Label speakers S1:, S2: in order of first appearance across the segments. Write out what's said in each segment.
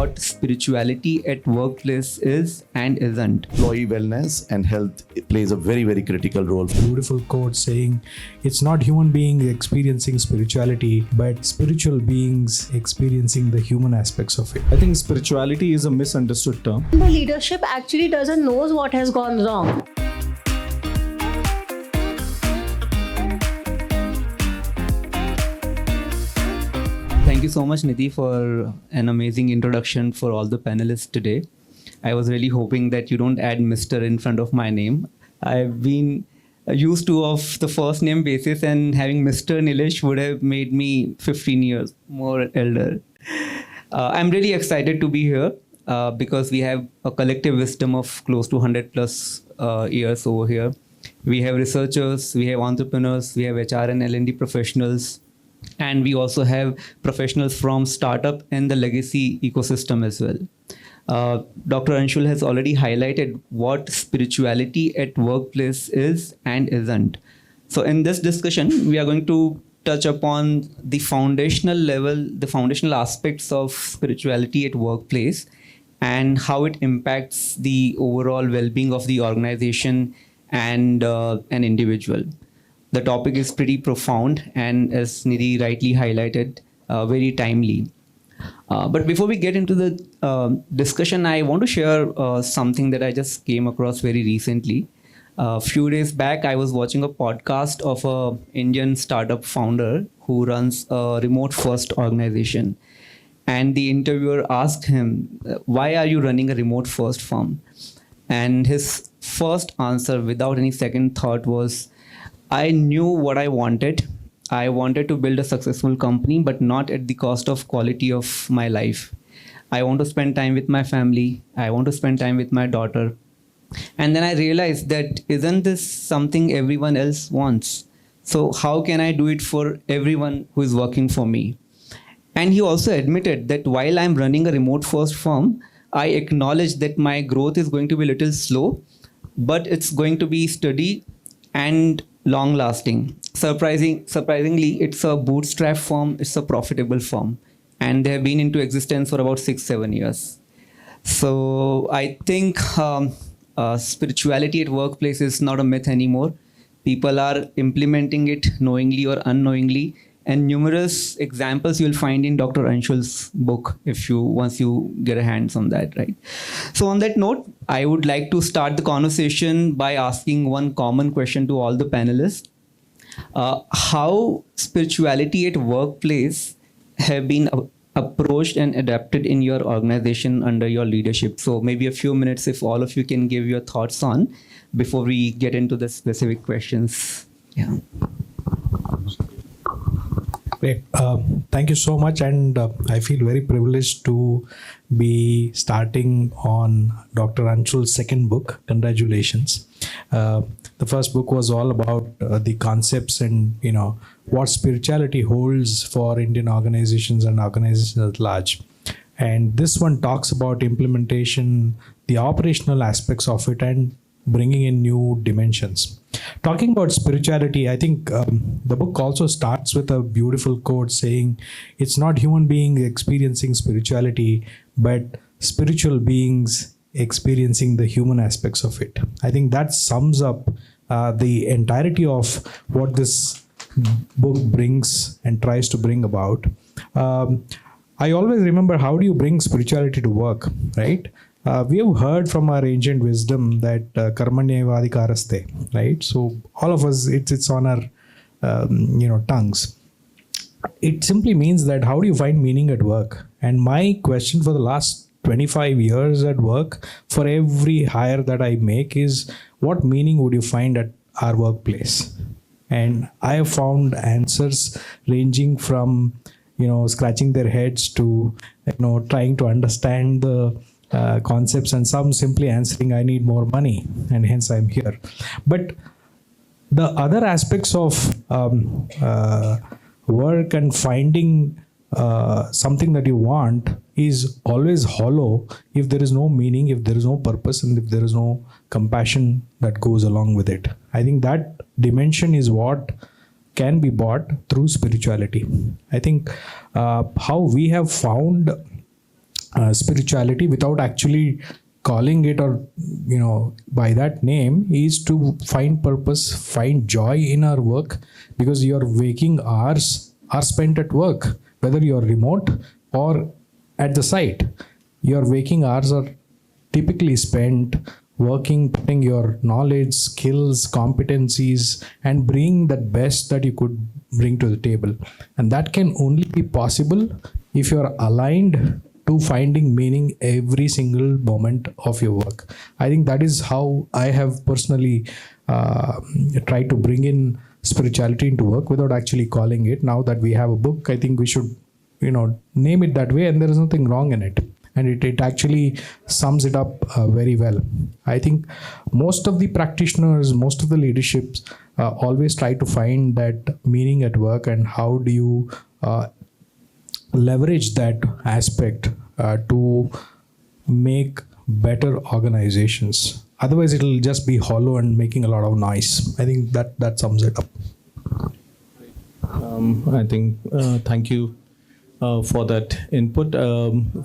S1: what spirituality at workplace is and isn't.
S2: Employee wellness and health plays a very, very critical role.
S3: Beautiful quote saying it's not human beings experiencing spirituality, but spiritual beings experiencing the human aspects of it.
S4: I think spirituality is a misunderstood term.
S5: The leadership actually doesn't know what has gone wrong.
S1: Thank you so much, Nidhi, for an amazing introduction for all the panelists today. I was really hoping that you don't add Mr. in front of my name. I've been used to of the first name basis, and having Mr. Nilesh would have made me 15 years more elder. I'm really excited to be here because we have a collective wisdom of close to 100 plus years over here. We have researchers, we have entrepreneurs, we have HR and L&D professionals, and we also have professionals from startup and the legacy ecosystem as well. Dr. Anshul has already highlighted what spirituality at workplace is and isn't. So in this discussion, we are going to touch upon the foundational level, the foundational aspects of spirituality at workplace and how it impacts the overall well-being of the organization and an individual. The topic is pretty profound and, as Nidhi rightly highlighted, very timely. But before we get into the discussion, I want to share something that I just came across very recently. A few days back, I was watching a podcast of an Indian startup founder who runs a remote-first organization. And the interviewer asked him, why are you running a remote-first firm? And his first answer, without any second thought, was, I knew what I wanted. I wanted to build a successful company, but not at the cost of quality of my life. I want to spend time with my family. I want to spend time with my daughter. And then I realized that isn't this something everyone else wants? So how can I do it for everyone who is working for me? And he also admitted that while I'm running a remote first firm, I acknowledge that my growth is going to be a little slow, but it's going to be steady and long lasting. Surprisingly, it's a bootstrap firm, it's a profitable firm, and they have been into existence for about 6-7 years. So I think spirituality at workplace is not a myth anymore. People are implementing it knowingly or unknowingly, and numerous examples you'll find in Dr. Anshul's book once you get a hands on that, right? So on that note, I would like to start the conversation by asking one common question to all the panelists. How spirituality at workplace have been approached and adapted in your organization under your leadership? So maybe a few minutes if all of you can give your thoughts on before we get into the specific questions. Yeah.
S3: Great. Thank you so much. And I feel very privileged to be starting on Dr. Anshul's second book. Congratulations. The first book was all about the concepts and, what spirituality holds for Indian organizations and organizations at large. And this one talks about implementation, the operational aspects of it, and bringing in new dimensions. Talking about spirituality, I think the book also starts with a beautiful quote saying, it's not human beings experiencing spirituality, but spiritual beings experiencing the human aspects of it. I think that sums up the entirety of what this book brings and tries to bring about. I always remember, how do you bring spirituality to work, right? We have heard from our ancient wisdom that karmanyevadikaraste, right? So all of us, it's on our tongues. It simply means that how do you find meaning at work? And my question for the last 25 years at work, for every hire that I make, is what meaning would you find at our workplace? And I have found answers ranging from scratching their heads to trying to understand the concepts, and some simply answering, I need more money and hence I'm here. But the other aspects of work and finding something that you want is always hollow if there is no meaning, if there is no purpose, and if there is no compassion that goes along with it. I think that dimension is what can be bought through spirituality. I think how we have found spirituality without actually calling it, or by that name, is to find purpose, find joy in our work, because your waking hours are spent at work, whether you're remote or at the site. Your waking hours are typically spent working, putting your knowledge, skills, competencies, and bring the best that you could bring to the table. And that can only be possible if you're aligned to finding meaning every single moment of your work. I think that is how I have personally tried to bring in spirituality into work without actually calling it. Now that we have a book, I think we should name it that way, and there is nothing wrong in it. And it actually sums it up very well. I think most of the practitioners, most of the leaderships always try to find that meaning at work, and how do you leverage that aspect to make better organizations. Otherwise, it'll just be hollow and making a lot of noise. I think that sums it up.
S4: I think, thank you for that input.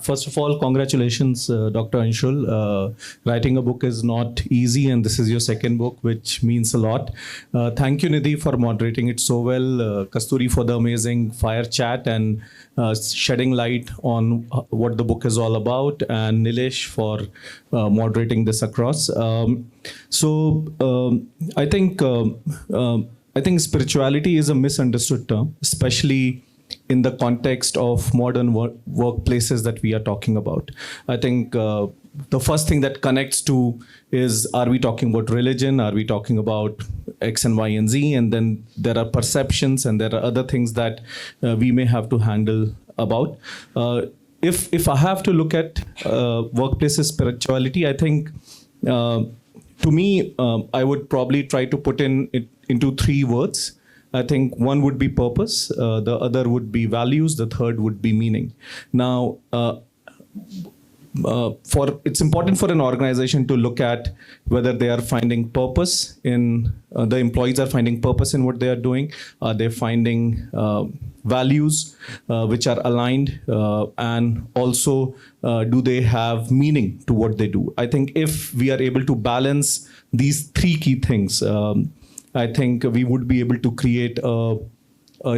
S4: First of all, congratulations, Dr. Anshul. Writing a book is not easy, and this is your second book, which means a lot. Thank you, Nidhi, for moderating it so well. Kasturi for the amazing fire chat and shedding light on what the book is all about, and Nilesh for moderating this across. I think spirituality is a misunderstood term, especially in the context of modern workplaces that we are talking about. I think the first thing that connects to is, are we talking about religion? Are we talking about X and Y and Z? And then there are perceptions, and there are other things that we may have to handle about. If I have to look at workplaces spirituality, I think to me, I would probably try to put it into three words. I think one would be purpose, the other would be values, the third would be meaning. Now, it's important for an organization to look at whether they are finding purpose in, the employees are finding purpose in what they are doing. Are they finding values which are aligned, and also do they have meaning to what they do? I think if we are able to balance these three key things, I think we would be able to create a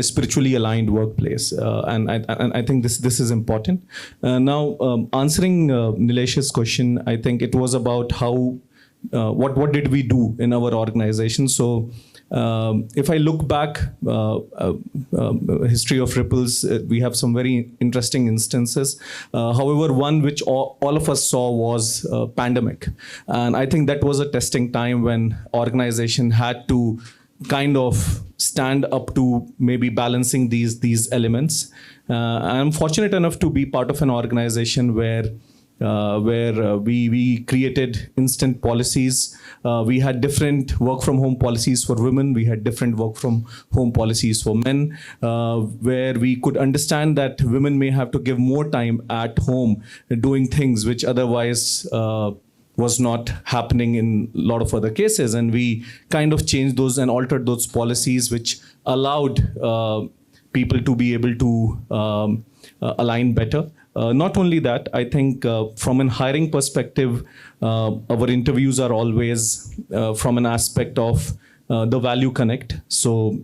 S4: spiritually aligned workplace, and I think this is important. Now, answering Nilesh's question, I think it was about how what did we do in our organization. So if I look back, history of Ripples, we have some very interesting instances. However, one which all of us saw was pandemic, and I think that was a testing time when organization had to kind of stand up to maybe balancing these elements. I'm fortunate enough to be part of an organization where we created instant policies. We had different work from home policies for women. We had different work from home policies for men, where we could understand that women may have to give more time at home doing things which otherwise was not happening in a lot of other cases. And we kind of changed those and altered those policies, which allowed people to be able to align better. Not only that, I think from an hiring perspective, our interviews are always from an aspect of the value connect. So,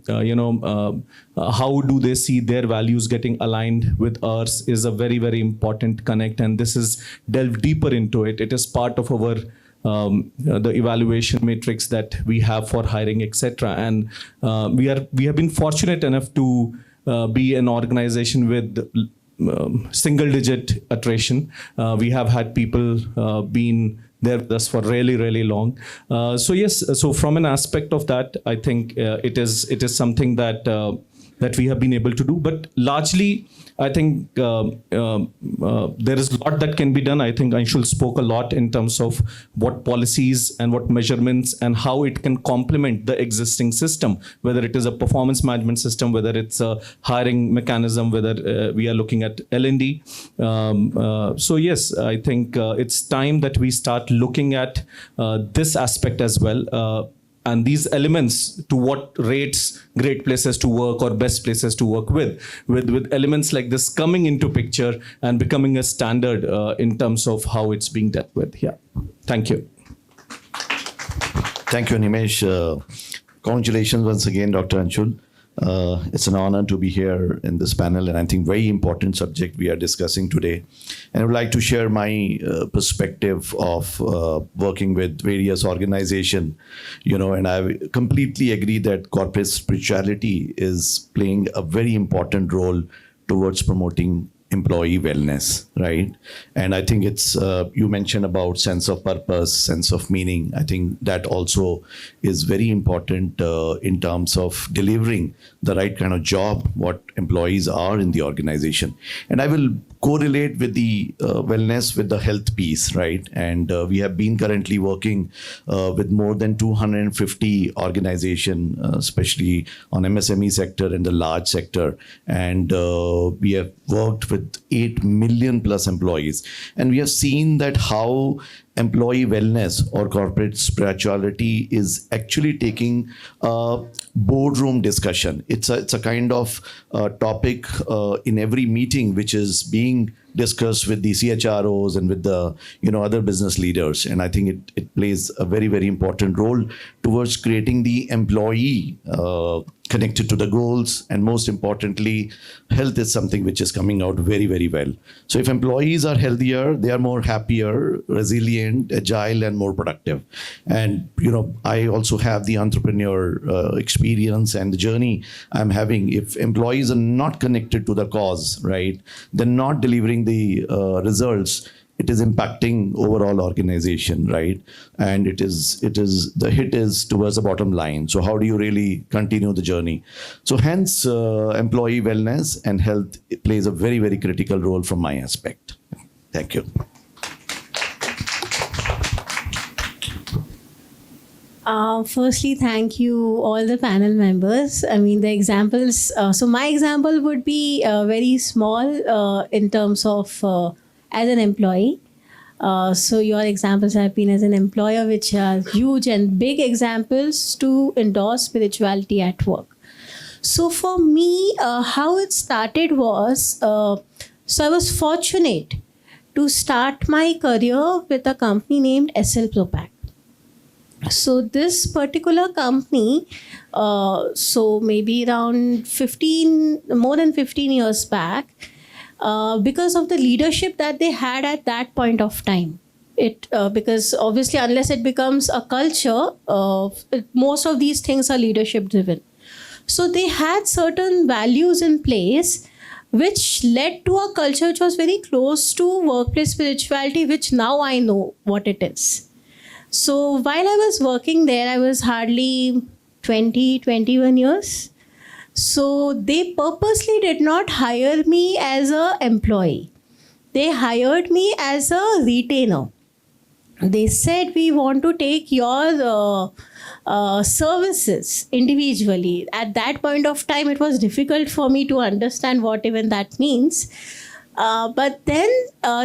S4: how do they see their values getting aligned with ours is a very, very important connect. And this is delved deeper into it. It is part of our the evaluation matrix that we have for hiring, etc. And we have been fortunate enough to be an organization with single-digit attrition. We have had people been there with us for really, really long. So yes, so from an aspect of that, I think it is something that that we have been able to do. But largely, I think there is a lot that can be done. I think Anshul spoke a lot in terms of what policies and what measurements and how it can complement the existing system, whether it is a performance management system, whether it's a hiring mechanism, whether we are looking at L&D. So yes, I think it's time that we start looking at this aspect as well. And these elements to what rates great places to work or best places to work with elements like this coming into picture and becoming a standard in terms of how it's being dealt with. Yeah. Thank you.
S2: Thank you, Animesh. Congratulations once again, Dr. Anshul. It's an honor to be here in this panel, and I think very important subject we are discussing today. And I would like to share my perspective of working with various organizations, and I completely agree that corporate spirituality is playing a very important role towards promoting employee wellness, right? And I think it's, you mentioned about sense of purpose, sense of meaning. I think that also is very important in terms of delivering the right kind of job, what employees are in the organization. And I will correlate with the wellness with the health piece, right? And we have been currently working with more than 250 organizations, especially on MSME sector and the large sector. And we have worked with 8 million plus employees. And we have seen that how employee wellness or corporate spirituality is actually taking a boardroom discussion. It's a kind of topic in every meeting which is being discussed with the CHROs and with the other business leaders. And I think it plays a very, very important role towards creating the employee connected to the goals. And most importantly, health is something which is coming out very, very well. So if employees are healthier, they are more happier, resilient, agile, and more productive. And, I also have the entrepreneur experience and the journey I'm having. If employees are not connected to the cause, right, they're not delivering the results, it is impacting overall organization, right? And it is the hit is towards the bottom line. So how do you really continue the journey? So hence, employee wellness and health plays a very, very critical role from my aspect. Thank you.
S5: Firstly, thank you all the panel members. I mean, the examples, so my example would be very small in terms of as an employee. So your examples have been as an employer, which are huge and big examples to endorse spirituality at work. So for me, how it started was, so I was fortunate to start my career with a company named SL Propack. So this particular company, so maybe around more than 15 years back, because of the leadership that they had at that point of time. Because obviously, unless it becomes a culture, most of these things are leadership driven. So they had certain values in place which led to a culture which was very close to workplace spirituality, which now I know what it is. So while I was working there, I was hardly 21 years. So they purposely did not hire me as an employee. They hired me as a retainer. They said, we want to take your services individually. At that point of time, it was difficult for me to understand what even that means. But then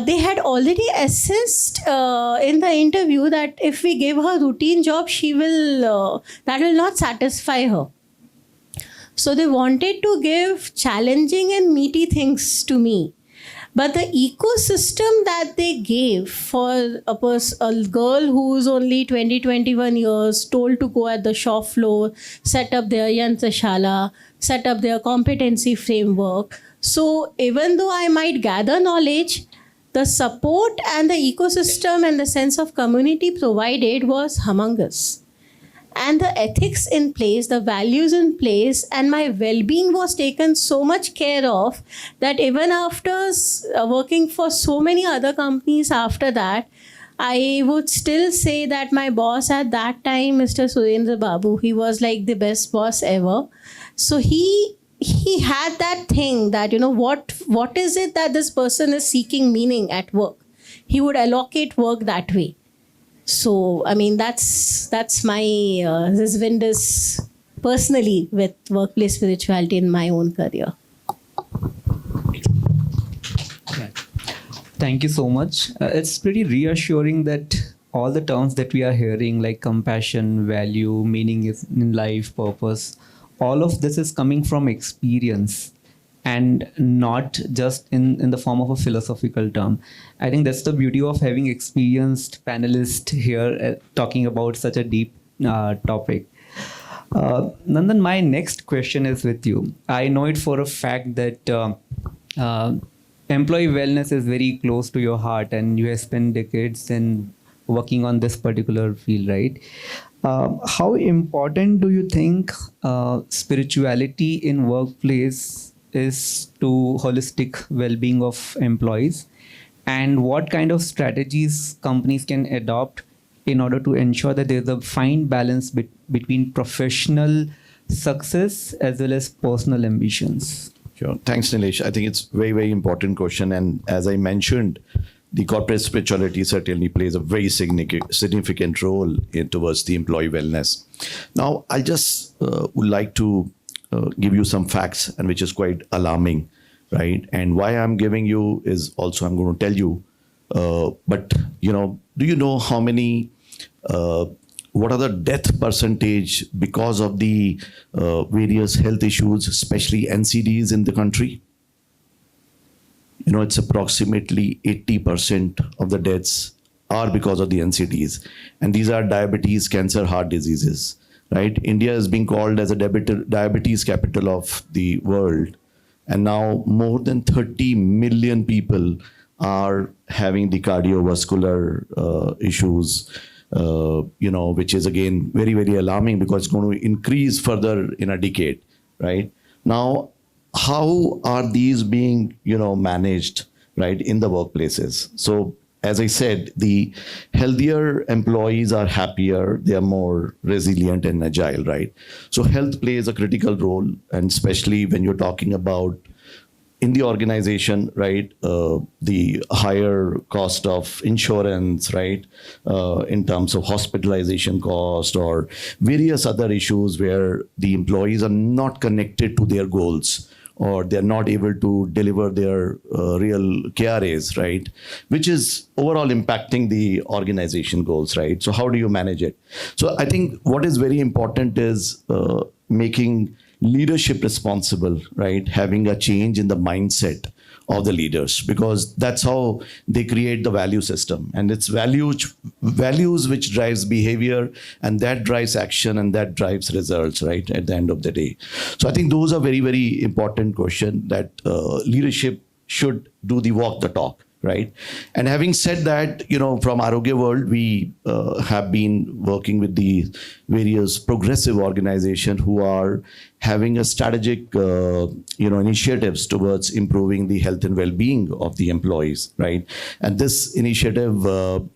S5: they had already assessed in the interview that if we give her routine job, that will not satisfy her. So they wanted to give challenging and meaty things to me. But the ecosystem that they gave for a girl who's only 21 years, told to go at the shop floor, set up their yantrashala, set up their competency framework. So even though I might gather knowledge, the support and the ecosystem and the sense of community provided was humongous. And the ethics in place, the values in place, and my well-being was taken so much care of that even after working for so many other companies after that, I would still say that my boss at that time, Mr. Surendra Babu, he was like the best boss ever. So he had that thing that, what is it that this person is seeking meaning at work? He would allocate work that way. So, I mean, that's my Rizvindus personally with workplace spirituality in my own career.
S1: Thank you so much. It's pretty reassuring that all the terms that we are hearing, like compassion, value, meaning in life, purpose, all of this is coming from experience and not just in the form of a philosophical term. I think that's the beauty of having experienced panelists here talking about such a deep topic. Nandan, my next question is with you. I know it for a fact that employee wellness is very close to your heart, and you have spent decades in working on this particular field, right? How important do you think spirituality in workplace is to holistic well-being of employees? And what kind of strategies companies can adopt in order to ensure that there's a fine balance between professional success as well as personal ambitions?
S2: Sure. Thanks, Nilesh. I think it's very, very important question. And as I mentioned, the corporate spirituality certainly plays a very significant role towards the employee wellness. Now, I just would like to give you some facts, and which is quite alarming, right? And why I'm giving you is also I'm going to tell you. But do you know how many? What are the death percentage because of the various health issues, especially NCDs in the country? It's approximately 80% of the deaths are because of the NCDs. And these are diabetes, cancer, heart diseases, right? India is being called as a diabetes capital of the world. And now more than 30 million people are having the cardiovascular issues, which is again very, very alarming because it's going to increase further in a decade, right? Now, how are these being, managed, right, in the workplaces? So, as I said, the healthier employees are happier, they are more resilient and agile, right? So health plays a critical role, and especially when you're talking about in the organization, right, the higher cost of insurance, right, in terms of hospitalization cost or various other issues where the employees are not connected to their goals, or they're not able to deliver their real KRAs, right? Which is overall impacting the organization goals, right? So how do you manage it? So I think what is very important is making leadership responsible, right? Having a change in the mindset of the leaders, because that's how they create the value system. And it's values which drives behavior, and that drives action, and that drives results, right, at the end of the day. So I think those are very, very important questions that leadership should do the walk the talk, right? And having said that, from Arogya World, we have been working with the various progressive organizations who are having a strategic, initiatives towards improving the health and well-being of the employees, right? And this initiative,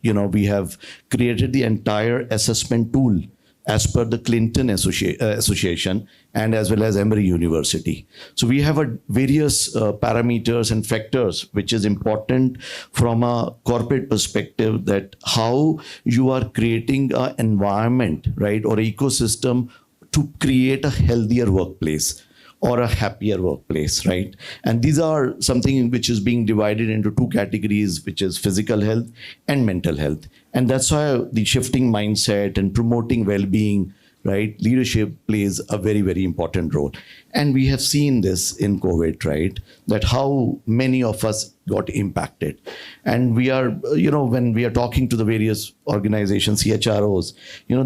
S2: we have created the entire assessment tool as per the Clinton Association and as well as Emory University. So we have various parameters and factors which is important from a corporate perspective, that how you are creating an environment, right, or ecosystem to create a healthier workplace or a happier workplace, right? And these are something which is being divided into two categories, which is physical health and mental health. And that's why the shifting mindset and promoting well-being, right, leadership plays a very, very important role. And we have seen this in COVID, right, that how many of us got impacted. And we are, when we are talking to the various organizations, CHROs,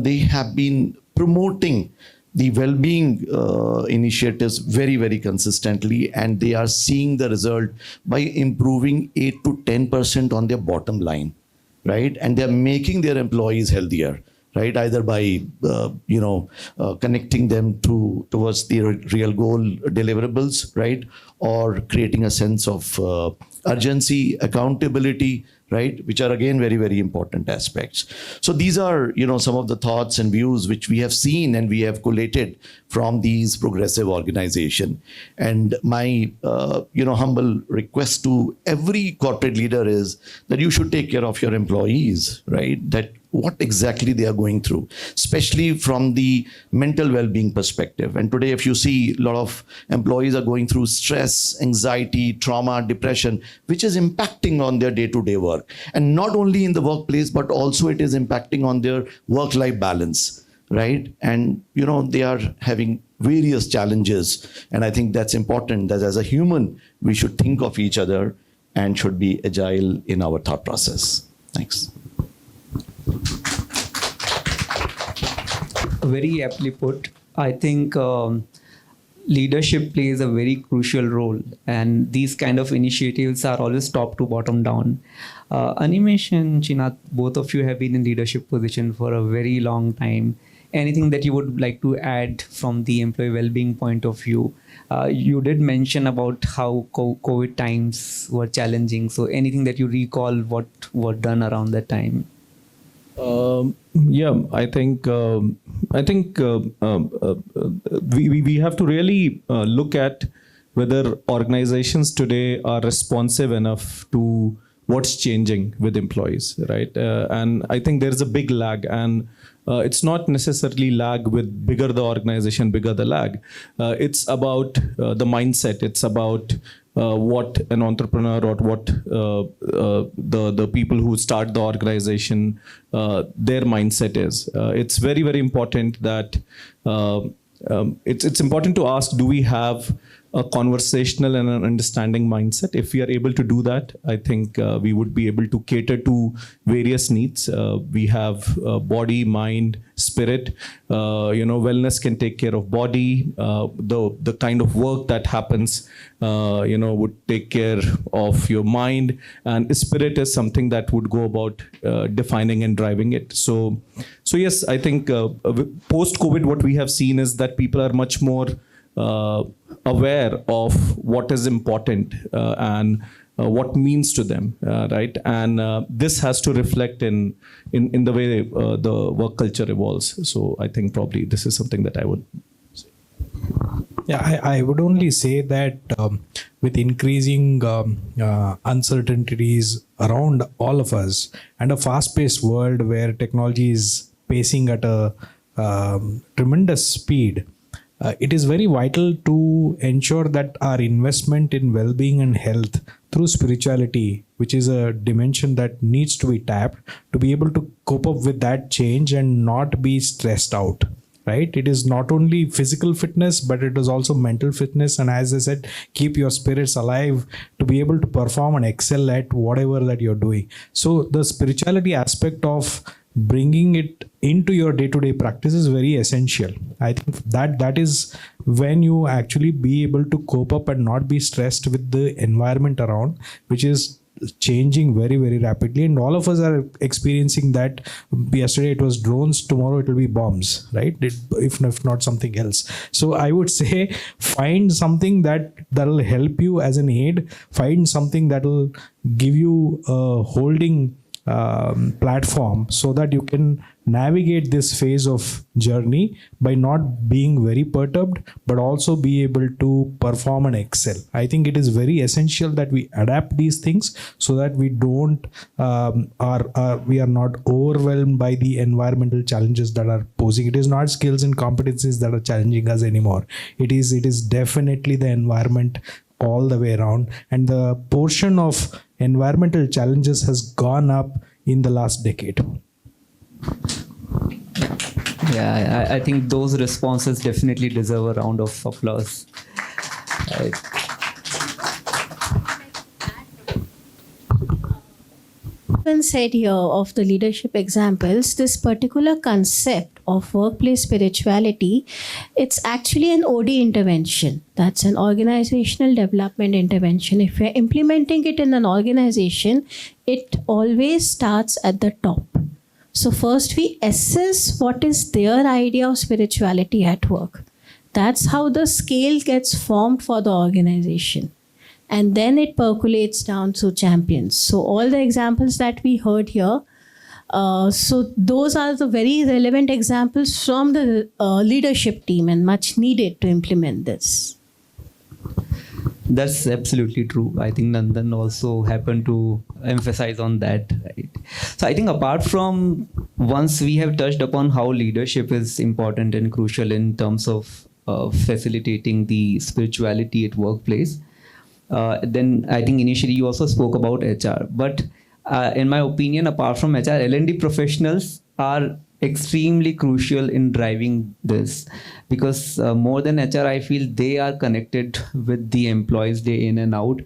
S2: they have been promoting the well-being initiatives very, very consistently, and they are seeing the result by improving 8 to 10% on their bottom line, right? And they're making their employees healthier, right? Either by, connecting them towards the real goal deliverables, right? Or creating a sense of urgency, accountability, right? Which are again very, very important aspects. So these are, some of the thoughts and views which we have seen and we have collated from these progressive organizations. And my, humble request to every corporate leader is that you should take care of your employees, right? That what exactly they are going through, especially from the mental well-being perspective. And today, if you see, a lot of employees are going through stress, anxiety, trauma, depression, which is impacting on their day-to-day work. And not only in the workplace, but also it is impacting on their work-life balance, right? And, they are having various challenges. And I think that's important, that as a human, we should think of each other and should be agile in our thought process. Thanks.
S1: Very aptly put. I think leadership plays a very crucial role, and these kind of initiatives are always top to bottom down. Animesh and Srinath, both of you have been in leadership position for a very long time. Anything that you would like to add from the employee well-being point of view? You did mention about how COVID times were challenging. So anything that you recall what were done around that time?
S4: I think we have to really look at whether organizations today are responsive enough to what's changing with employees, right? And I think there is a big lag, and it's not necessarily lag with bigger the organization, bigger the lag. It's about the mindset. It's about what an entrepreneur or what the people who start the organization, their mindset is. It's very, very important that it's important to ask, do we have a conversational and an understanding mindset? If we are able to do that, I think we would be able to cater to various needs. We have body, mind, spirit. Wellness can take care of body. The kind of work that happens, would take care of your mind. And spirit is something that would go about defining and driving it. So yes, I think post-COVID, what we have seen is that people are much more aware of what is important and what means to them, right? And this has to reflect in the way the work culture evolves. So I think probably this is something that I would say.
S3: Yeah, I would only say that with increasing uncertainties around all of us and a fast-paced world where technology is pacing at a tremendous speed, it is very vital to ensure that our investment in well-being and health through spirituality, which is a dimension that needs to be tapped to be able to cope up with that change and not be stressed out, right? It is not only physical fitness, but it is also mental fitness. And as I said, keep your spirits alive to be able to perform and excel at whatever that you're doing. So the spirituality aspect of bringing it into your day-to-day practice is very essential. I think that is when you actually be able to cope up and not be stressed with the environment around, which is changing very, very rapidly. And all of us are experiencing that. Yesterday it was drones, tomorrow it will be bombs, right? If not something else. So I would say find something that will help you as an aid. Find something that will give you a holding platform so that you can navigate this phase of journey by not being very perturbed, but also be able to perform and excel. I think it is very essential that we adapt these things so that we don't we are not overwhelmed by the environmental challenges that are posing. It is not skills and competencies that are challenging us anymore. It is definitely the environment all the way around, and the portion of environmental challenges has gone up in the last decade.
S1: Yeah, I think those responses definitely deserve a round of applause.
S5: When said here of the leadership examples, this particular concept of workplace spirituality, it's actually an OD intervention. That's an organizational development intervention. If we're implementing it in an organization, it always starts at the top. So first we assess what is their idea of spirituality at work. That's how the scale gets formed for the organization. And then it percolates down to champions. So all the examples that we heard here, so those are the very relevant examples from the leadership team and much needed to implement this.
S1: That's absolutely true. I think Nandan also happened to emphasize on that, right? So I think apart from, once we have touched upon how leadership is important and crucial in terms of facilitating the spirituality at workplace, then I think initially you also spoke about HR. But in my opinion, apart from HR, L&D professionals are extremely crucial in driving this, because more than HR, I feel they are connected with the employees day in and out.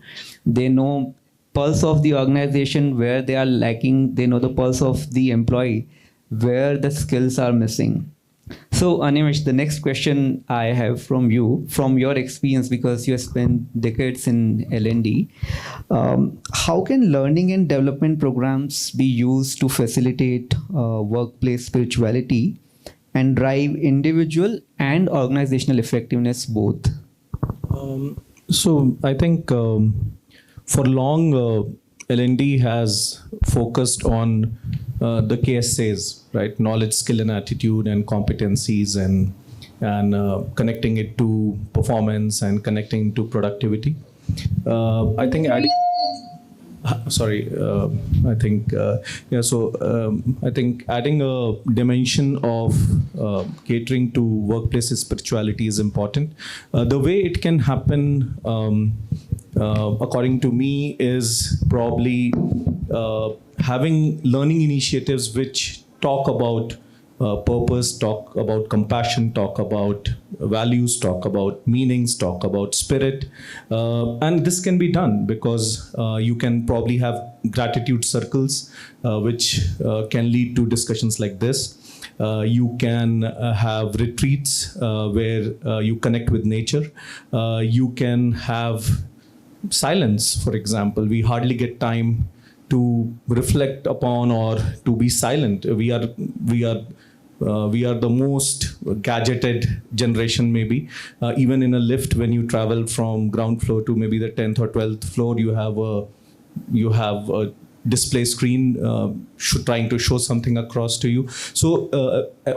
S1: They know pulse of the organization where they are lacking. They know the pulse of the employee where the skills are missing. So Animesh, the next question I have from you, from your experience, because you have spent decades in L&D, how can learning and development programs be used to facilitate workplace spirituality and drive individual and organizational effectiveness both?
S4: So I think for long, L&D has focused on the KSAs, right? Knowledge, skill, and attitude, and competencies, and connecting it to performance and connecting to productivity. I think adding. I think I think adding a dimension of catering to workplace spirituality is important. The way it can happen, according to me, is probably having learning initiatives which talk about purpose, talk about compassion, talk about values, talk about meanings, talk about spirit. And this can be done because you can probably have gratitude circles, which can lead to discussions like this. You can have retreats where you connect with nature. You can have silence, for example. We hardly get time to reflect upon or to be silent. We are the most gadgeted generation, maybe. Even in a lift, when you travel from ground floor to maybe the 10th or 12th floor, you have a display screen trying to show something across to you. So,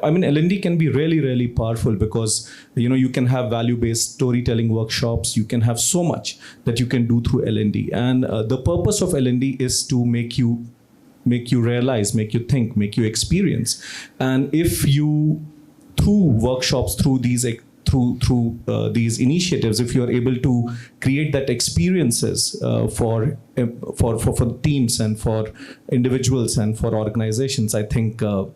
S4: I mean, L&D can be really, really powerful because, you can have value-based storytelling workshops. You can have so much that you can do through L&D. And the purpose of L&D is to make you realize, make you think, make you experience. And if you, through workshops, through these initiatives, if you are able to create that experiences for teams and for individuals and for organizations, I think that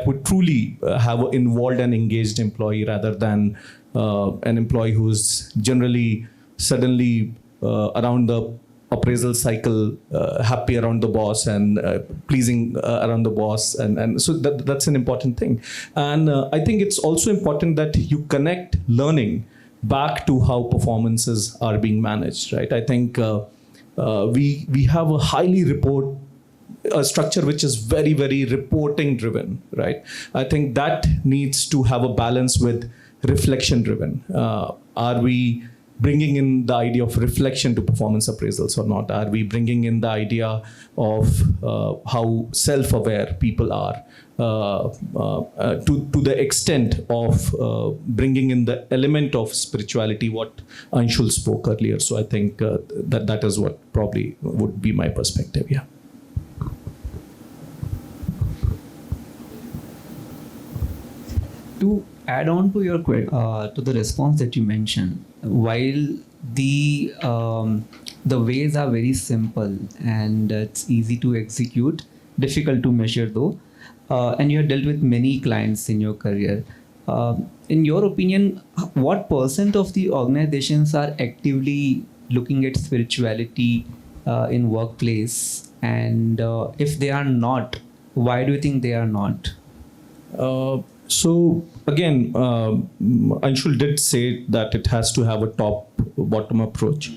S4: would truly have an involved and engaged employee rather than an employee who's generally suddenly around the appraisal cycle, happy around the boss and pleasing around the boss. And so that's an important thing. And I think it's also important that you connect learning back to how performances are being managed, right? I think we have a structure which is very, very reporting driven, right? I think that needs to have a balance with reflection driven. Are we bringing in the idea of reflection to performance appraisals or not? Are we bringing in the idea of how self-aware people are to the extent of bringing in the element of spirituality, what Anshul spoke earlier? So I think that is what probably would be my perspective, yeah.
S1: To add on to your to the response that you mentioned, while the ways are very simple and it's easy to execute, difficult to measure though, and you have dealt with many clients in your career. In your opinion, what % of the organizations are actively looking at spirituality in workplace? And if they are not, why do you think they are not?
S4: So again, Anshul did say that it has to have a top-bottom approach.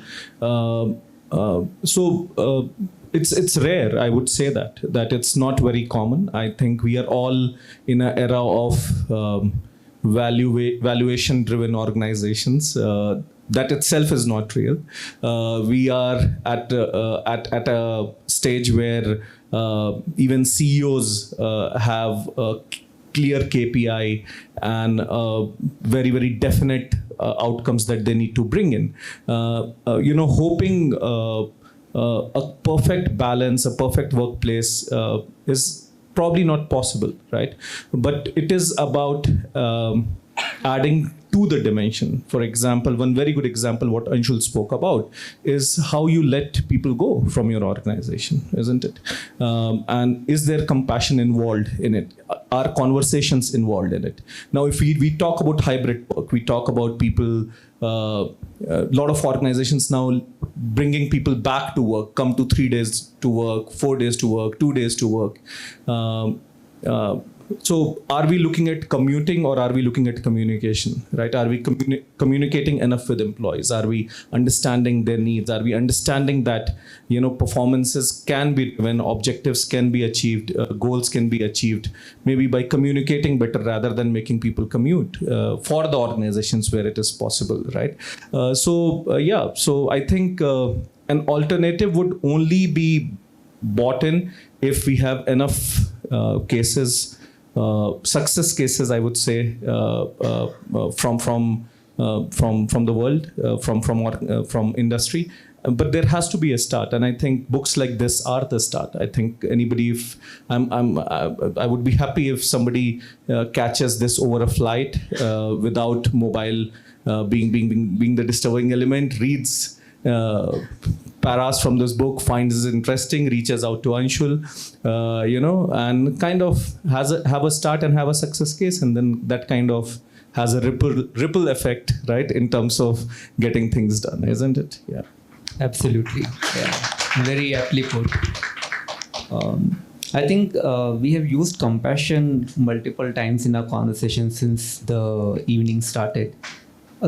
S4: It's rare, I would say that it's not very common. I think we are all in an era of valuation-driven organizations. That itself is not real. We are at a stage where even CEOs have clear KPI and very, very definite outcomes that they need to bring in. Hoping a perfect balance, a perfect workplace is probably not possible, right? But it is about adding to the dimension. For example, one very good example, what Anshul spoke about, is how you let people go from your organization, isn't it? And is there compassion involved in it? Are conversations involved in it? Now, if we talk about hybrid work, we talk about people, a lot of organizations now bringing people back to work, come to 3 days to work, 4 days to work, 2 days to work. So are we looking at commuting or are we looking at communication, right? Are we communicating enough with employees? Are we understanding their needs? Are we understanding that, performances can be driven, objectives can be achieved, goals can be achieved, maybe by communicating better rather than making people commute for the organizations where it is possible, right? So I think an alternative would only be bought in if we have enough cases, success cases, I would say, from the world, from industry. But there has to be a start, and I think books like this are the start. I think anybody, if I would be happy if somebody catches this over a flight without mobile being the disturbing element, reads paras from this book, finds it interesting, reaches out to Anshul, and kind of have a start and have a success case, and then that kind of has a ripple effect, right, in terms of getting things done, isn't it? Yeah.
S1: Absolutely. Yeah. Very aptly put. I think we have used compassion multiple times in our conversation since the evening started.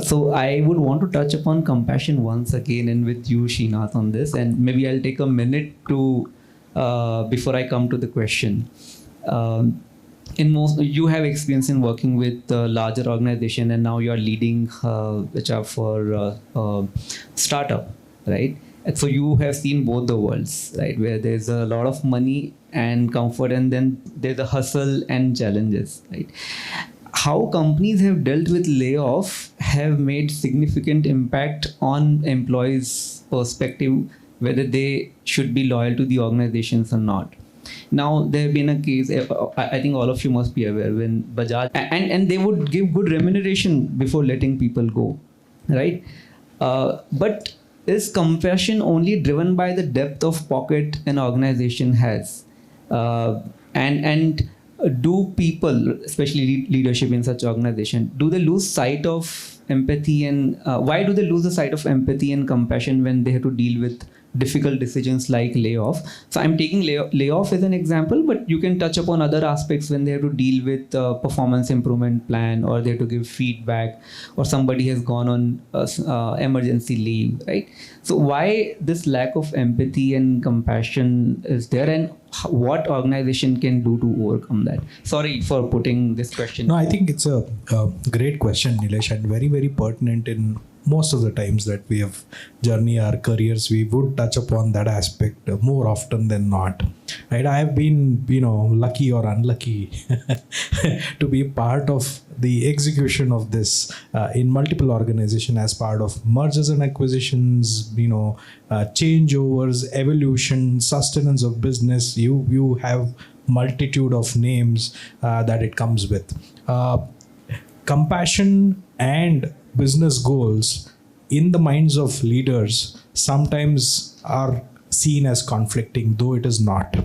S1: So I would want to touch upon compassion once again and with you, Srinath, on this, and maybe I'll take a minute to before I come to the question. You have experience in working with larger organization, and now you are leading HR for startup, right? And so you have seen both the worlds, right? Where there's a lot of money and comfort, and then there's a hustle and challenges, right? How companies have dealt with layoff have made significant impact on employees' perspective, whether they should be loyal to the organizations or not. Now, there have been a case, I think all of you must be aware, when Bajaj, and they would give good remuneration before letting people go, right? But is compassion only driven by the depth of pocket an organization has? And do people, especially leadership in such organization, do they lose sight of empathy, and why do they lose the sight of empathy and compassion when they have to deal with difficult decisions like layoff? So I'm taking layoff as an example, but you can touch upon other aspects when they have to deal with performance improvement plan, or they have to give feedback, or somebody has gone on emergency leave, right? So why this lack of empathy and compassion is there, and what organization can do to overcome that? Sorry for putting this question.
S3: No, I think it's a great question, Nilesh, and very, very pertinent. In most of the times that we have journey our careers, we would touch upon that aspect more often than not. Right? I have been, lucky or unlucky to be part of the execution of this in multiple organizations as part of mergers and acquisitions, changeovers, evolution, sustenance of business. You have multitude of names that it comes with. Compassion and business goals in the minds of leaders sometimes are seen as conflicting, though it is not,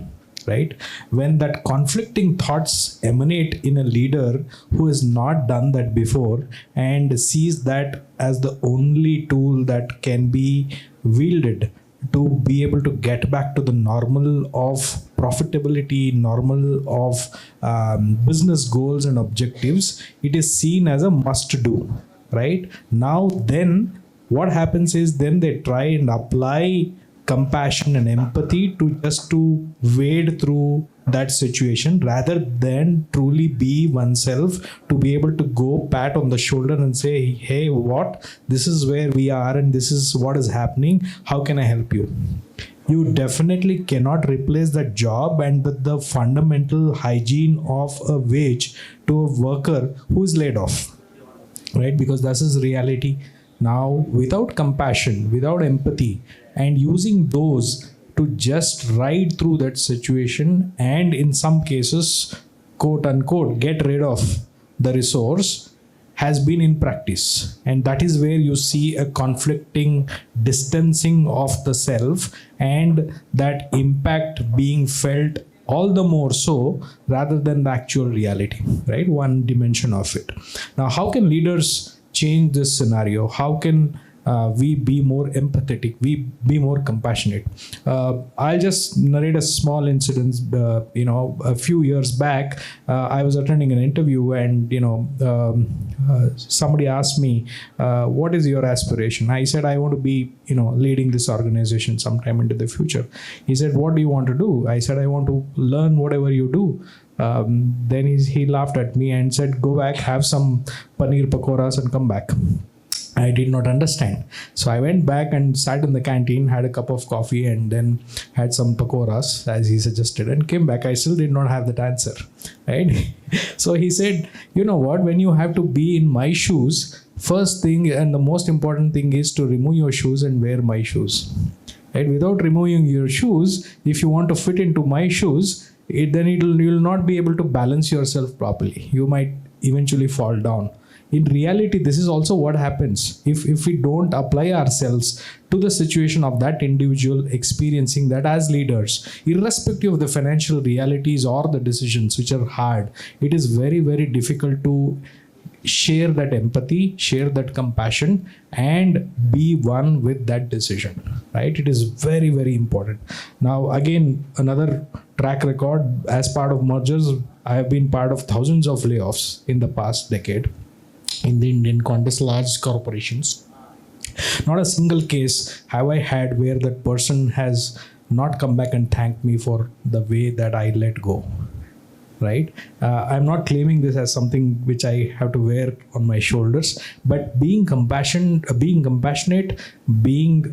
S3: right? When that conflicting thoughts emanate in a leader who has not done that before and sees that as the only tool that can be wielded to be able to get back to the normal of profitability, normal of business goals and objectives, it is seen as a must do. Right? Now, then what happens is then they try and apply compassion and empathy to wade through that situation rather than truly be oneself, to be able to go pat on the shoulder and say, hey, this is where we are and this is what is happening. How can I help you? you definitely cannot replace that job and with the fundamental hygiene of a wage to a worker who's laid off, right? Because this is reality. Now, without compassion, without empathy, and using those to just ride through that situation, and in some cases, quote unquote, get rid of the resource, has been in practice. And that is where you see a conflicting distancing of the self, and that impact being felt all the more so rather than the actual reality, right? One dimension of it. Now, how can leaders change this scenario? How can we be more empathetic, we be more compassionate? I'll just narrate a small incident. A few years back, I was attending an interview, and somebody asked me, what is your aspiration? I said, I want to be leading this organization sometime into the future. He said, what do you want to do? I said, I want to learn whatever you do. Then he laughed at me and said, go back, have some paneer pakoras and come back. I did not understand. So I went back and sat in the canteen, had a cup of coffee, and then had some pakoras as he suggested, and came back. I still did not have that answer, right? So he said, you know what, when you have to be in my shoes, first thing and the most important thing is to remove your shoes and wear my shoes, right? Without removing your shoes, if you want to fit into my shoes, you'll not be able to balance yourself properly. You might eventually fall down. In reality, this is also what happens if we don't apply ourselves to the situation of that individual experiencing that as leaders, irrespective of the financial realities or the decisions which are hard. It is very, very difficult to share that empathy, share that compassion, and be one with that decision, right? It is very, very important. Now, again, another track record as part of mergers. I have been part of thousands of layoffs in the past decade in the Indian context, large corporations. Not a single case have I had where that person has not come back and thanked me for the way that I let go, right? I'm not claiming this as something which I have to wear on my shoulders, but being compassionate, being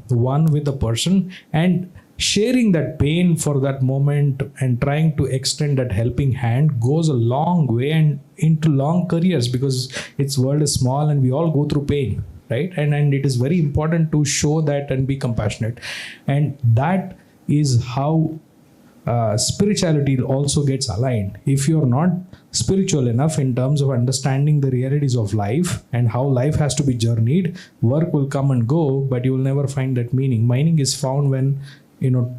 S3: one with the person, and sharing that pain for that moment and trying to extend that helping hand goes a long way and into long careers, because its world is small and we all go through pain, right? And it is very important to show that and be compassionate. And that is how spirituality also gets aligned. If you're not spiritual enough in terms of understanding the realities of life and how life has to be journeyed, work will come and go, but you will never find that meaning. Meaning is found when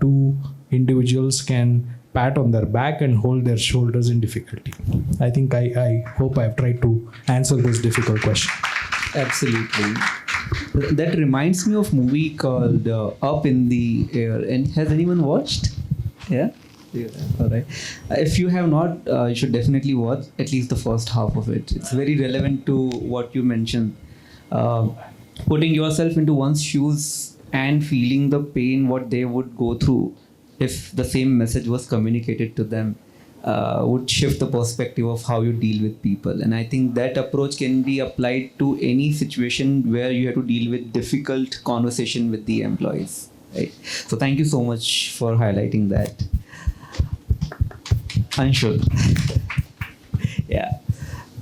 S3: two individuals can pat on their back and hold their shoulders in difficulty. I think I hope I've tried to answer this difficult question.
S1: Absolutely. That reminds me of a movie called Up in the Air. And has anyone watched? Yeah? All right. If you have not, you should definitely watch at least the first half of it. It's very relevant to what you mentioned. Putting yourself into one's shoes and feeling the pain what they would go through if the same message was communicated to them would shift the perspective of how you deal with people. And I think that approach can be applied to any situation where you have to deal with difficult conversation with the employees. Right? So thank you so much for highlighting that. Anshul. Yeah.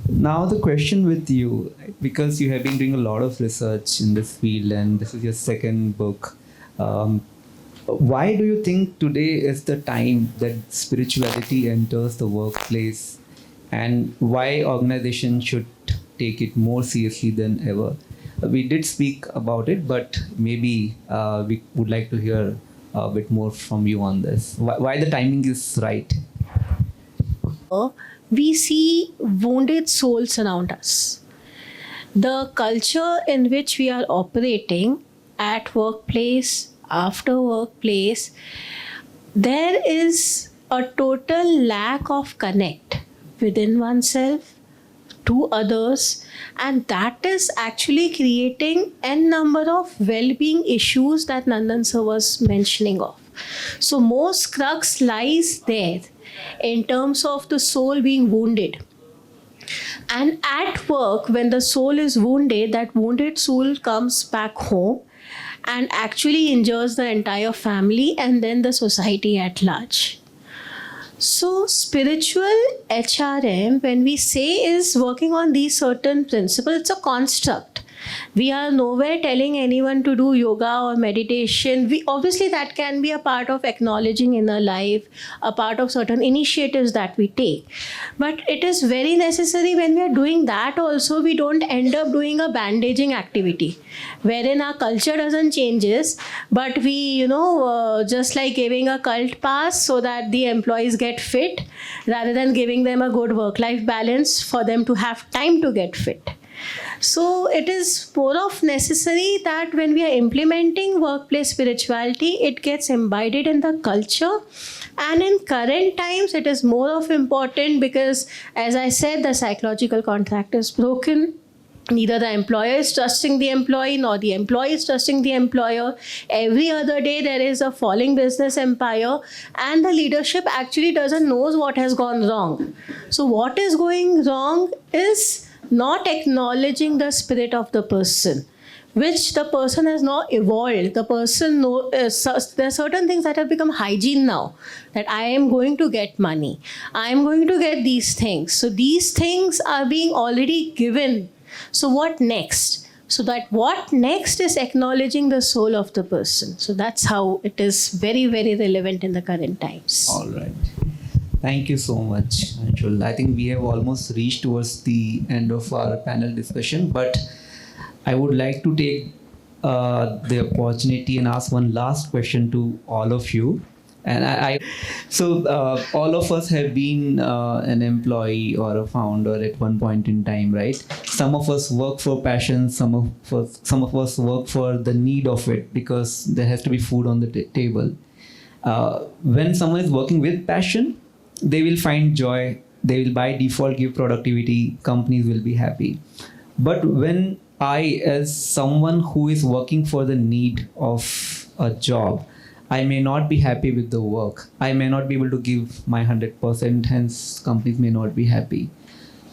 S1: Now the question with you, because you have been doing a lot of research in this field and this is your second book, why do you think today is the time that spirituality enters the workplace, and why organizations should take it more seriously than ever? We did speak about it, but maybe we would like to hear a bit more from you on this. Why the timing is right?
S5: We see wounded souls around us. The culture in which we are operating at workplace, after workplace, there is a total lack of connect within oneself, to others, and that is actually creating a number of well-being issues that Nandan sir was mentioning of. So most crux lies there in terms of the soul being wounded. And at work, when the soul is wounded, that wounded soul comes back home and actually injures the entire family and then the society at large. So spiritual HRM, when we say, is working on these certain principles, it's a construct. We are nowhere telling anyone to do yoga or meditation. Obviously that can be a part of acknowledging inner life, a part of certain initiatives that we take. But it is very necessary when we are doing that also, we don't end up doing a bandaging activity, wherein our culture doesn't changes, but we, just like giving a cult pass so that the employees get fit, rather than giving them a good work-life balance for them to have time to get fit. So it is more of necessary that when we are implementing workplace spirituality, it gets imbibed in the culture. And in current times, it is more of important because, as I said, the psychological contract is broken. Neither the employer is trusting the employee nor the employee is trusting the employer. Every other day there is a falling business empire, and the leadership actually doesn't know what has gone wrong. So what is going wrong is not acknowledging the spirit of the person, which the person has not evolved. The person there are certain things that have become hygiene now, that I am going to get money, I am going to get these things. So these things are being already given. So what next? So that what next is acknowledging the soul of the person. So that's how it is very, very relevant in the current times.
S1: All right. Thank you so much, Anshul. I think we have almost reached towards the end of our panel discussion, but I would like to take the opportunity and ask one last question to all of you. And so all of us have been an employee or a founder at one point in time, right? Some of us work for passion, some of us work for the need of it, because there has to be food on the table. When someone is working with passion, they will find joy, they will by default give productivity, companies will be happy. But when I, as someone who is working for the need of a job, I may not be happy with the work. I may not be able to give my 100%, hence companies may not be happy.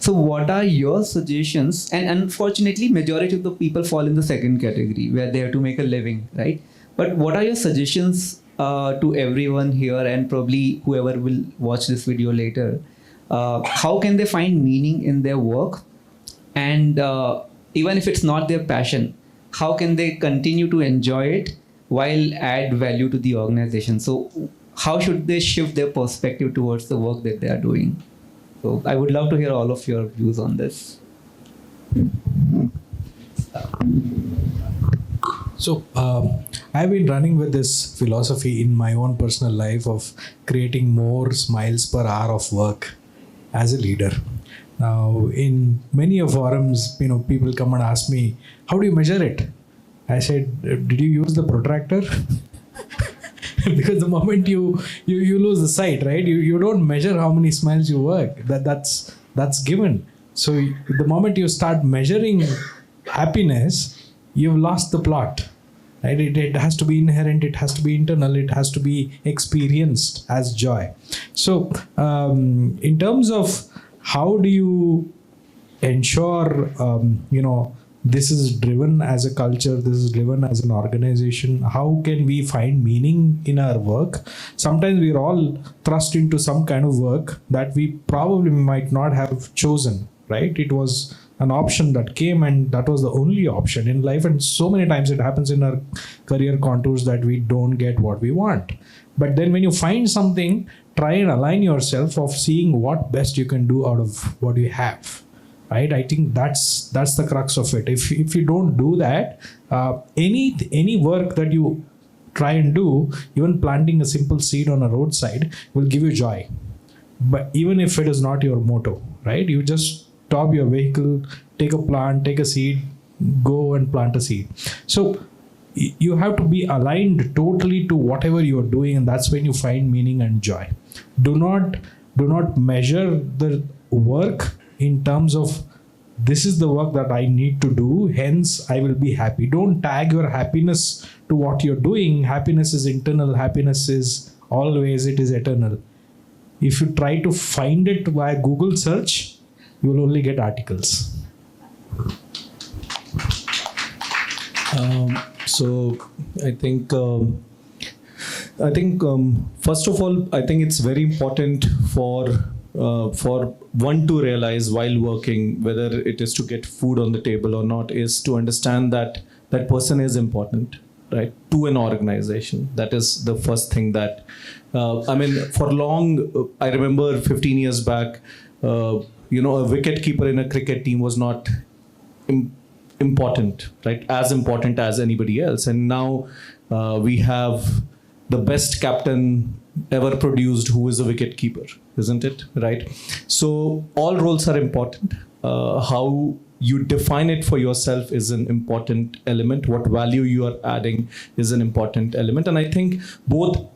S1: So what are your suggestions? And unfortunately, majority of the people fall in the second category, where they have to make a living, right? But what are your suggestions to everyone here, and probably whoever will watch this video later? How can they find meaning in their work? And even if it's not their passion, how can they continue to enjoy it while add value to the organization? So how should they shift their perspective towards the work that they are doing? So I would love to hear all of your views on this.
S3: So I've been running with this philosophy in my own personal life of creating more smiles per hour of work as a leader. Now, in many of forums, people come and ask me, how do you measure it? I said, did you use the protractor? Because the moment you lose the sight, right? You don't measure how many smiles you work. That's given. So the moment you start measuring happiness, you've lost the plot. Right? It has to be inherent, it has to be internal, it has to be experienced as joy. So in terms of how do you ensure, this is driven as a culture, this is driven as an organization, how can we find meaning in our work? Sometimes we're all thrust into some kind of work that we probably might not have chosen, right? It was an option that came, and that was the only option in life. And so many times it happens in our career contours that we don't get what we want. But then when you find something, try and align yourself of seeing what best you can do out of what you have. Right? I think that's the crux of it. If you don't do that, any work that you try and do, even planting a simple seed on a roadside, will give you joy. But even if it is not your motto, right? You just stop your vehicle, take a plant, take a seed, go and plant a seed. So you have to be aligned totally to whatever you are doing, and that's when you find meaning and joy. Do not measure the work in terms of this is the work that I need to do, hence I will be happy. Don't tag your happiness to what you're doing. Happiness is internal, happiness is always, it is eternal. If you try to find it via Google search, you will only get articles.
S4: So I think first of all, I think it's very important for one to realize while working, whether it is to get food on the table or not, is to understand that that person is important, right, to an organization. That is the first thing that, for long, I remember 15 years back, a wicket keeper in a cricket team was not important, right, as important as anybody else. And now we have the best captain ever produced who is a wicket keeper, isn't it? Right? So all roles are important. How you define it for yourself is an important element. What value you are adding is an important element. And I think both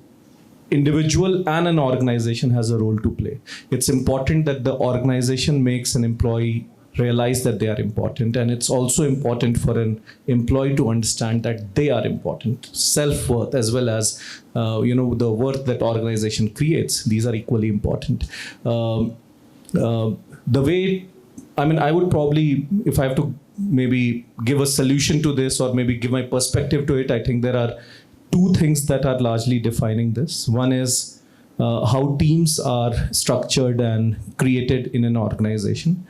S4: individual and an organization has a role to play. It's important that the organization makes an employee realize that they are important, and it's also important for an employee to understand that they are important. Self-worth as well as the worth that organization creates, these are equally important. The way, I would probably, if I have to maybe give a solution to this or maybe give my perspective to it, I think there are two things that are largely defining this. One is how teams are structured and created in an organization.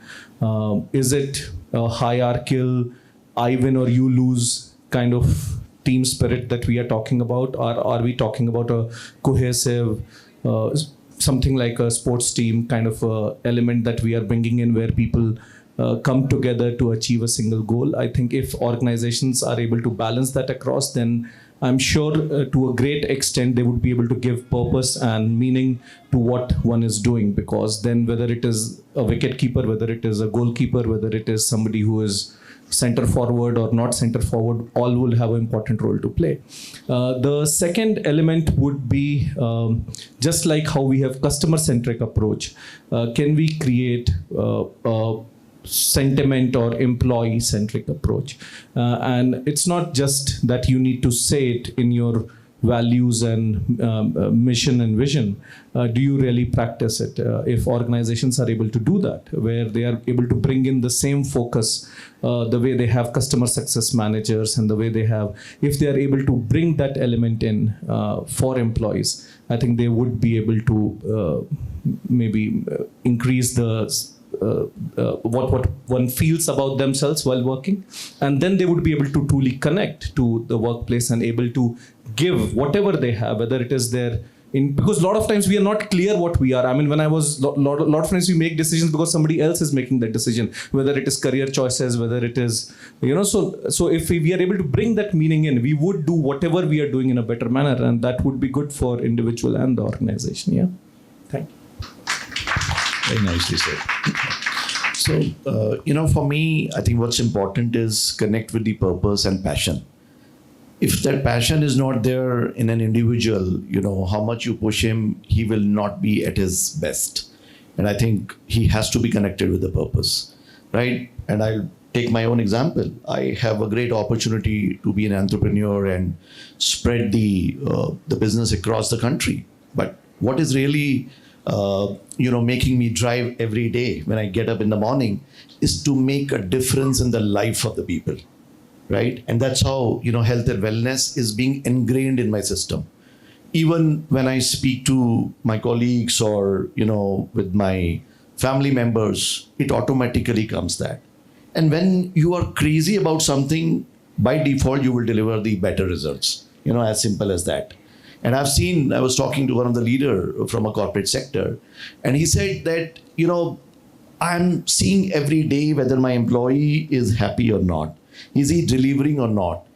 S4: Is it a hierarchical, I win or you lose kind of team spirit that we are talking about? Or are we talking about a cohesive, something like a sports team kind of element that we are bringing in where people come together to achieve a single goal? I think if organizations are able to balance that across, then I'm sure to a great extent they would be able to give purpose and meaning to what one is doing, because then whether it is a wicket keeper, whether it is a goalkeeper, whether it is somebody who is center forward or not center forward, all will have an important role to play. The second element would be just like how we have customer-centric approach. Can we create sentiment or employee-centric approach? And it's not just that you need to say it in your values and mission and vision. Do you really practice it? If organizations are able to do that, where they are able to bring in the same focus, the way they have customer success managers and the way they have, if they are able to bring that element in for employees, I think they would be able to maybe increase the what one feels about themselves while working, and then they would be able to truly connect to the workplace and able to give whatever they have, whether it is their because a lot of times we are not clear what we are. When I was lot of times we make decisions because somebody else is making that decision, whether it is career choices, whether it is so if we are able to bring that meaning in, we would do whatever we are doing in a better manner, and that would be good for individual and the organization. Yeah, thank you.
S2: Very nicely said. So, for me, I think what's important is connect with the purpose and passion. If that passion is not there in an individual, how much you push him, he will not be at his best. And I think he has to be connected with the purpose, right? And I'll take my own example. I have a great opportunity to be an entrepreneur and spread the business across the country. But what is really making me drive every day when I get up in the morning is to make a difference in the life of the people, right? And that's how, health and wellness is being ingrained in my system. Even when I speak to my colleagues or, with my family members, it automatically comes that. And when you are crazy about something, by default, you will deliver the better results, as simple as that. And I was talking to one of the leader from a corporate sector, and he said that, I'm seeing every day whether my employee is happy or not. Is he delivering or not?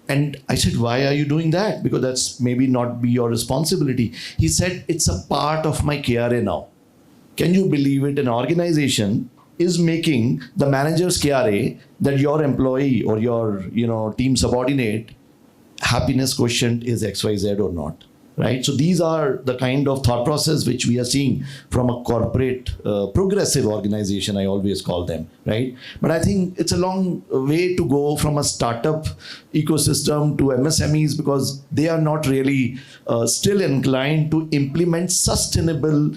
S2: And I said, why are you doing that? Because that's maybe not be your responsibility. He said, it's a part of my KRA now. Can you believe it? An organization is making the manager's KRA that your employee or your, team subordinate happiness quotient is XYZ or not, right? So these are the kind of thought process which we are seeing from a corporate progressive organization, I always call them, right? But I think it's a long way to go from a startup ecosystem to MSMEs, because they are not really still inclined to implement sustainable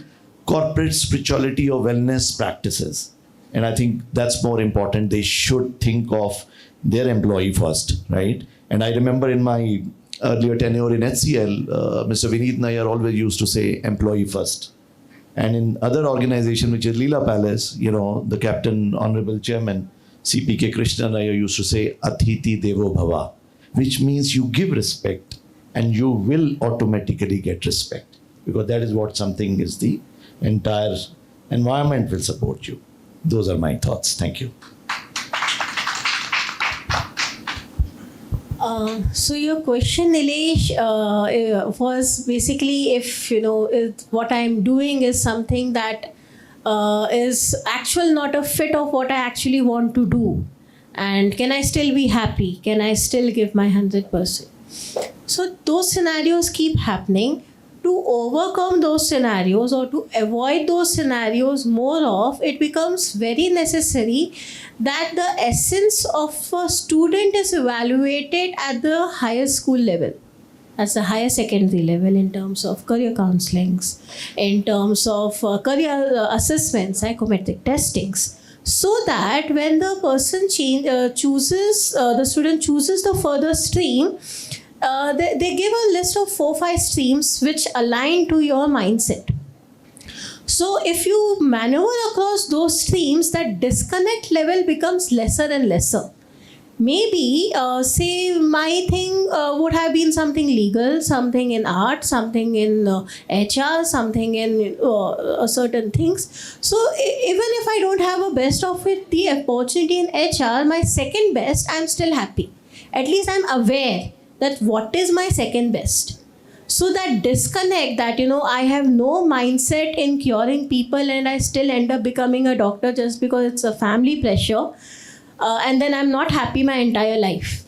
S2: corporate spirituality or wellness practices. And I think that's more important. They should think of their employee first, right? And I remember in my earlier tenure in HCL, Mr. Vineet Nair always used to say employee first. And in other organization, which is Leela Palace, the captain, honorable chairman, CPK Krishnan Nair used to say, Athithi Devo Bhava, which means you give respect and you will automatically get respect, because that is what something is, the entire environment will support you. Those are my thoughts. Thank you.
S5: So your question, Nilesh, was basically if what I'm doing is something that is actual, not a fit of what I actually want to do, and can I still be happy? Can I still give my 100%? So those scenarios keep happening. To overcome those scenarios or to avoid those scenarios more of, it becomes very necessary that the essence of a student is evaluated at the higher school level, as the higher secondary level, in terms of career counselings, in terms of career assessments, psychometric testings, so that when the person the student chooses the further stream, they give a list of 4-5 streams which align to your mindset. So if you maneuver across those streams, that disconnect level becomes lesser and lesser. Maybe, say, my thing would have been something legal, something in art, something in HR, something in certain things. So even if I don't have a best of it, the opportunity in HR, my second best, I'm still happy. At least I'm aware that what is my second best. So that disconnect, that I have no mindset in curing people and I still end up becoming a doctor just because it's a family pressure, and then I'm not happy my entire life.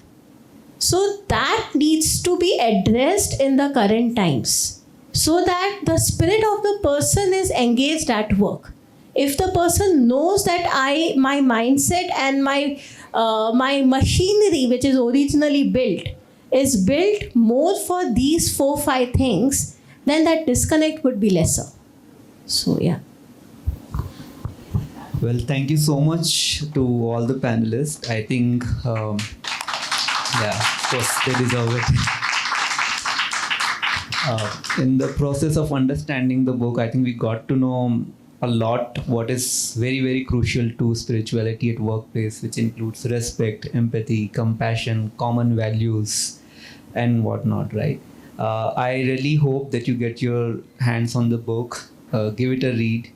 S5: So that needs to be addressed in the current times, so that the spirit of the person is engaged at work. If the person knows that my mindset and my machinery, which is originally built, is built more for these 4-5 things, then that disconnect would be lesser. So yeah.
S1: Well, thank you so much to all the panelists. I think, of course, they deserve it. In the process of understanding the book, I think we got to know a lot what is very, very crucial to spirituality at workplace, which includes respect, empathy, compassion, common values, and whatnot, right? I really hope that you get your hands on the book, give it a read.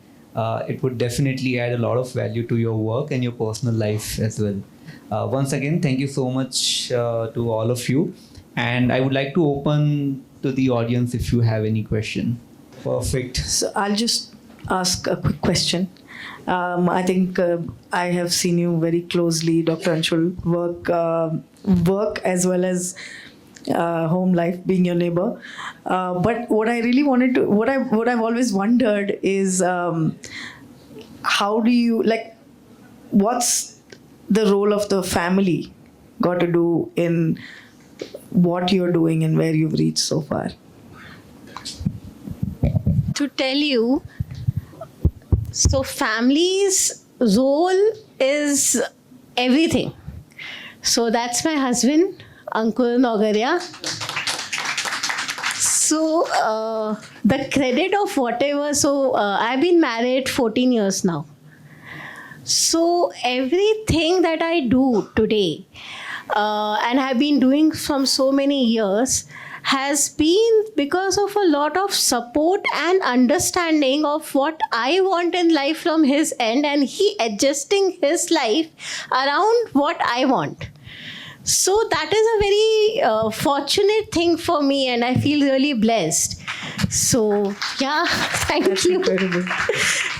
S1: It would definitely add a lot of value to your work and your personal life as well. Once again, thank you so much to all of you. And I would like to open to the audience if you have any question. Perfect.
S6: So I'll just ask a quick question. I think I have seen you very closely, Dr. Anshul, work as well as home life, being your neighbor. But what I really wanted to, what I've always wondered is, how do you, what's the role of the family got to do in what you're doing and where you've reached so far?
S5: To tell you, so family's role is everything. So that's my husband, Ankur Nogaria. So the credit of whatever, so I've been married 14 years now. So everything that I do today, and have been doing from so many years, has been because of a lot of support and understanding of what I want in life from his end, and he adjusting his life around what I want. So that is a very fortunate thing for me, and I feel really blessed. So yeah, thank you.
S6: Incredible.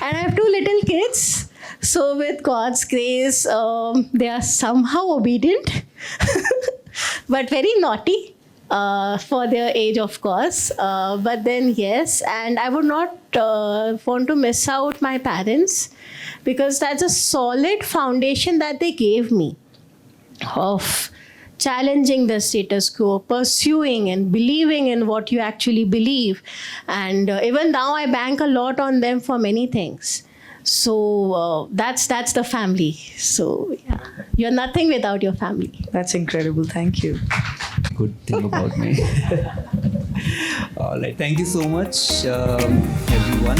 S5: And I have 2 little kids. So with God's grace, they are somehow obedient, but very naughty. For their age, of course, but then yes, and I would not want to miss out my parents, because that's a solid foundation that they gave me of challenging the status quo, pursuing and believing in what you actually believe. And even now I bank a lot on them for many things. So that's the family. So yeah, you're nothing without your family.
S6: That's incredible. Thank you.
S1: Good thing about me. All right. Thank you so much, everyone.